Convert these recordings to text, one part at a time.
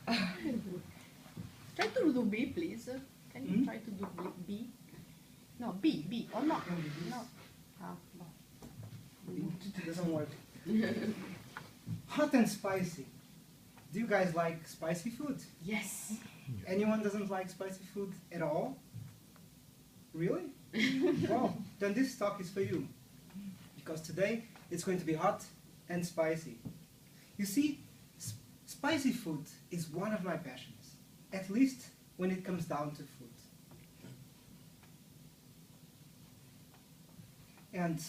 Try to do B, please. Can you try to do B? No, B, or not? No. Ah, no. It doesn't work. Hot and spicy. Do you guys like spicy food? Yes. Anyone doesn't like spicy food at all? Really? Well, then this talk is for you. Because today it's going to be hot and spicy. You see, spicy food is one of my passions, at least when it comes down to food. And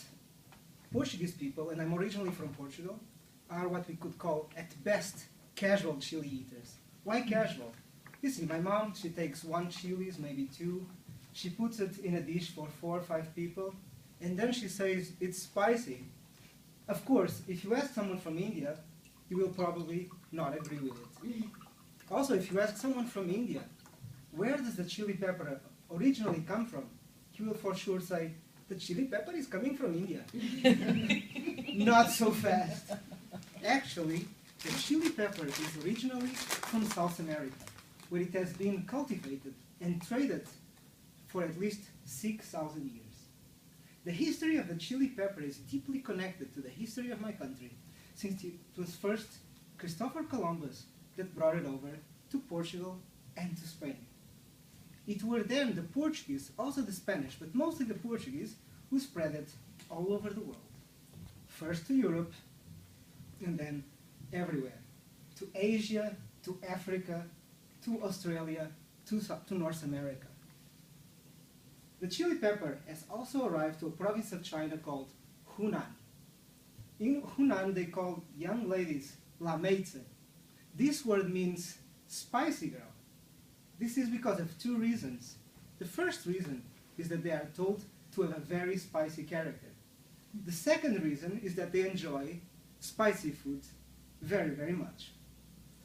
Portuguese people, and I'm originally from Portugal, are what we could call, at best, casual chili eaters. Why casual? You see, my mom, she takes 1 chilies, maybe 2, she puts it in a dish for 4 or 5 people, and then she says it's spicy. Of course, if you ask someone from India, he will probably not agree with it. Also, if you ask someone from India, where does the chili pepper originally come from? He will for sure say, the chili pepper is coming from India. Not so fast. Actually, the chili pepper is originally from South America, where it has been cultivated and traded for at least 6,000 years. The history of the chili pepper is deeply connected to the history of my country, since it was first Christopher Columbus that brought it over to Portugal and to Spain. It were then the Portuguese, also the Spanish, but mostly the Portuguese, who spread it all over the world. First to Europe, and then everywhere. To Asia, to Africa, to Australia, to North America. The chili pepper has also arrived to a province of China called Hunan. In Hunan, they call young ladies la meizhe. This word means spicy girl. This is because of 2 reasons. The first reason is that they are told to have a very spicy character. The second reason is that they enjoy spicy food very, very much.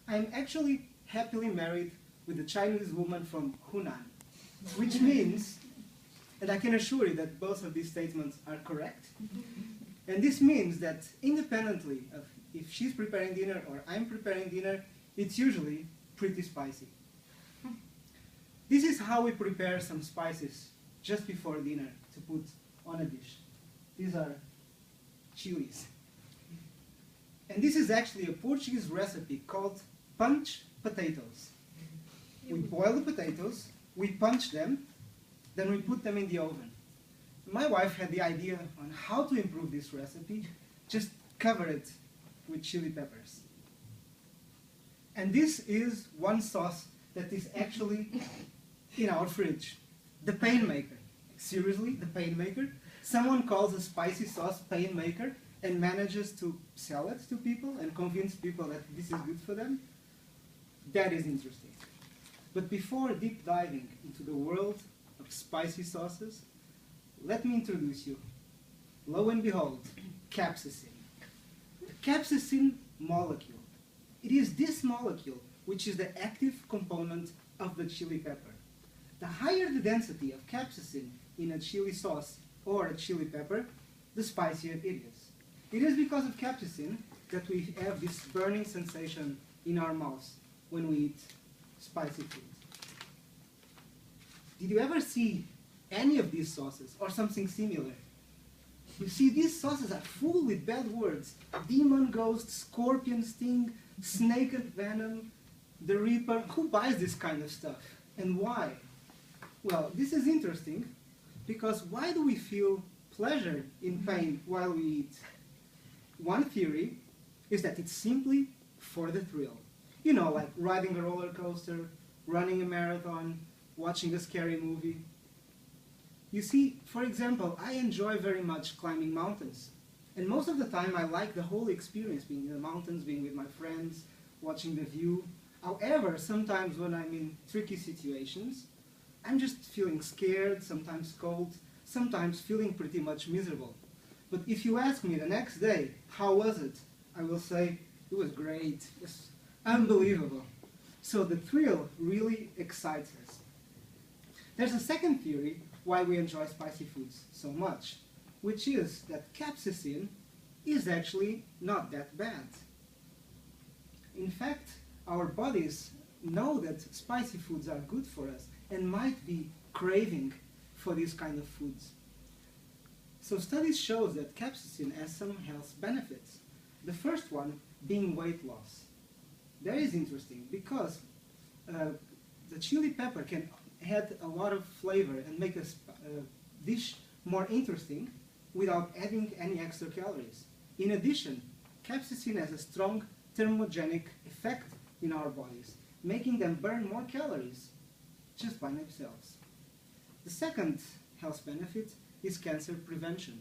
I am actually happily married with a Chinese woman from Hunan, which means, and I can assure you that both of these statements are correct, and this means that independently of if she's preparing dinner or I'm preparing dinner, it's usually pretty spicy. This is how we prepare some spices just before dinner to put on a dish. These are chilies. And this is actually a Portuguese recipe called punch potatoes. We boil the potatoes, we punch them, then we put them in the oven. My wife had the idea on how to improve this recipe, just cover it with chili peppers. And this is one sauce that is actually in our fridge. The pain maker. Seriously, the pain maker? Someone calls a spicy sauce pain maker and manages to sell it to people and convince people that this is good for them. That is interesting. But before deep diving into the world of spicy sauces, let me introduce you. Lo and behold, capsaicin. The capsaicin molecule. It is this molecule which is the active component of the chili pepper. The higher the density of capsaicin in a chili sauce or a chili pepper, the spicier it is. It is because of capsaicin that we have this burning sensation in our mouths when we eat spicy food. Did you ever see any of these sauces or something similar? You see, these sauces are full with bad words. Demon, ghost, scorpion sting, snake and venom, the reaper. Who buys this kind of stuff? And why? Well, this is interesting because why do we feel pleasure in pain while we eat? One theory is that it's simply for the thrill. You know, like riding a roller coaster, running a marathon, watching a scary movie. You see, for example, I enjoy very much climbing mountains. And most of the time I like the whole experience, being in the mountains, being with my friends, watching the view. However, sometimes when I'm in tricky situations, I'm just feeling scared, sometimes cold, sometimes feeling pretty much miserable. But if you ask me the next day, how was it? I will say, it was great, it was unbelievable. So the thrill really excites us. There's a second theory why we enjoy spicy foods so much, which is that capsaicin is actually not that bad. In fact, our bodies know that spicy foods are good for us and might be craving for these kind of foods. So studies show that capsaicin has some health benefits. The first one being weight loss. That is interesting because the chili pepper can add a lot of flavor and make a dish more interesting without adding any extra calories. In addition, capsaicin has a strong thermogenic effect in our bodies, making them burn more calories just by themselves. The second health benefit is cancer prevention,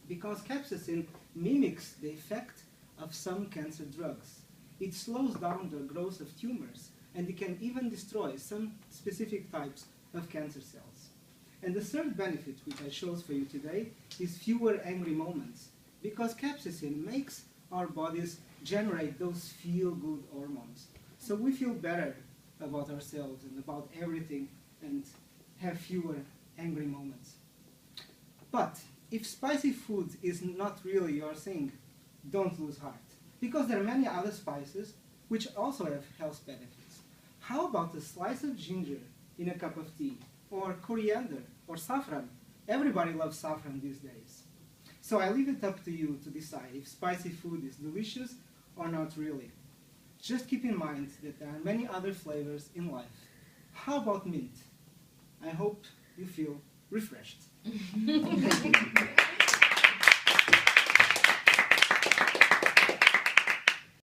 because capsaicin mimics the effect of some cancer drugs. It slows down the growth of tumors, and it can even destroy some specific types of cancer cells. And the third benefit, which I chose for you today, is fewer angry moments, because capsaicin makes our bodies generate those feel-good hormones. So we feel better about ourselves and about everything and have fewer angry moments. But if spicy food is not really your thing, don't lose heart, because there are many other spices which also have health benefits. How about a slice of ginger in a cup of tea, or coriander, or saffron? Everybody loves saffron these days. So I leave it up to you to decide if spicy food is delicious or not really. Just keep in mind that there are many other flavors in life. How about mint? I hope you feel refreshed. Thank you.